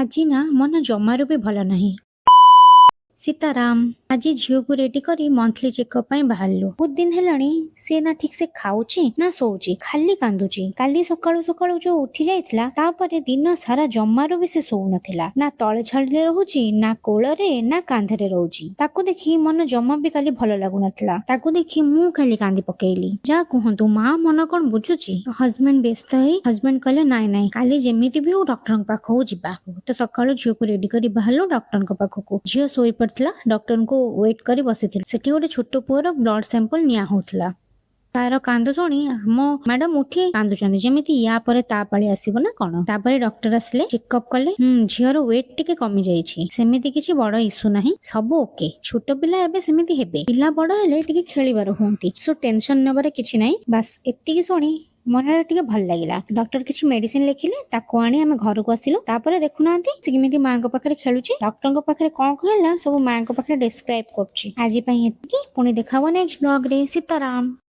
ଆଜି ନା ମନ ଜମାରୁ ବି ଭଲ ନାହିଁ। ସୀତାରାମ ଆଜି ଝିଅକୁ ରେଡି କରି ମନ୍ଥଲି ଚେକଅପ୍ ପାଇଁ ବାହାରିଲୁ। ବହୁତ ଦିନ ହେଲାଣି ସେ ନା ଠିକ ସେ ଖାଉଛି ନା ଶୋଉଛି, ଖାଲି କାନ୍ଦୁଛି। କାଲି ସକାଳୁ ସକାଳୁ ଯୋଉ ଉଠି ଯାଇଥିଲା ତାପରେ ଦିନ ସାରା ଜମାରୁ ବି ସେ ଶୋଉନଥିଲା। ନା ତଳେ ଛାଡିଲେ ରହୁଛି, ନା କୋଳରେ, ନା କାନ୍ଧରେ ରହୁଛି। ତାକୁ ଦେଖି ମନ ଜମା ବି କାଲି ଭଲ ଲାଗୁନଥିଲା। ତାକୁ ଦେଖି ମୁଁ ଖାଲି କାନ୍ଦି ପକେଇଲି। ଯାହା କୁହନ୍ତୁ ମା ମନ କଣ ବୁଝୁଛି। ହଜବେଣ୍ଡ ବ୍ୟସ୍ତ ହେଇ ହଜବେଣ୍ଡ କହିଲେ ନାଇଁ ନାଇଁ କାଲି ଯେମିତି ବି ହଉ ଡକ୍ଟରଙ୍କ ପାଖକୁ ଯିବା। ତ ସକାଳୁ ଝିଅକୁ ରେଡି କରି ବାହାରିଲୁ ଡକ୍ଟରଙ୍କ ପାଖକୁ। ଝିଅ ଶୋଇପଡିଥିଲା, ଡକ୍ଟରଙ୍କୁ ୱେଟ୍ କରି ବସିଥିଲି। ସେଠି ଗୋଟେ ଛୋଟ ପୁଅର ବ୍ଲଡ ସାମ୍ପଲ ନିଆ ହଉଥିଲା। ତାର କାନ୍ଦ ଶୁଣି ଆମ ମ୍ୟାଡାମ ଉଠି କାନ୍ଦୁଛନ୍ତି, ଯେମିତି ୟା ପରେ ତା ପାଳି ଆସିବ ନା କଣ। ତାପରେ ଡକ୍ଟର ଆସିଲେ, ଚେକଅପ୍ କଲେ। ଝିଅର ୱେଟ୍ ଟିକେ କମି ଯାଇଛି, ସେମିତି କିଛି ବଡ ଇସ୍ୟୁ ନାହିଁ, ସବୁ ଓକେ। ଛୋଟ ପିଲା ଏବେ ସେମିତି ହେବେ, ପିଲା ବଡ ହେଲେ ଟିକେ ଖେଳିବାର ହୁଅନ୍ତି, ସୋ ଟେନସନ ନେବାର କିଛି ନାହିଁ। ବାସ୍ ଏତିକି ଶୁଣି ମନରେ ଟିକେ ଭଲ ଲାଗିଲା। ଡକ୍ଟର କିଛି ମେଡିସିନ ଲେଖିଲେ, ତାକୁ ଆଣି ଆମେ ଘରକୁ ଆସିଲୁ। ତାପରେ ଦେଖୁନାହାନ୍ତି ସେ କେମିତି ମାଙ୍କ ପାଖରେ ଖେଳୁଛି। ଡକ୍ଟରଙ୍କ ପାଖରେ କଣ କହିଲା ସବୁ ମାଙ୍କ ପାଖରେ ଡେସ୍କ୍ରାଇବ କରୁଛି। ଆଜି ପାଇଁ ଏତିକି, ପୁଣି ଦେଖା ହବ ନେକ୍ସଟ ବ୍ଲଗରେ। ସୀତାରାମ।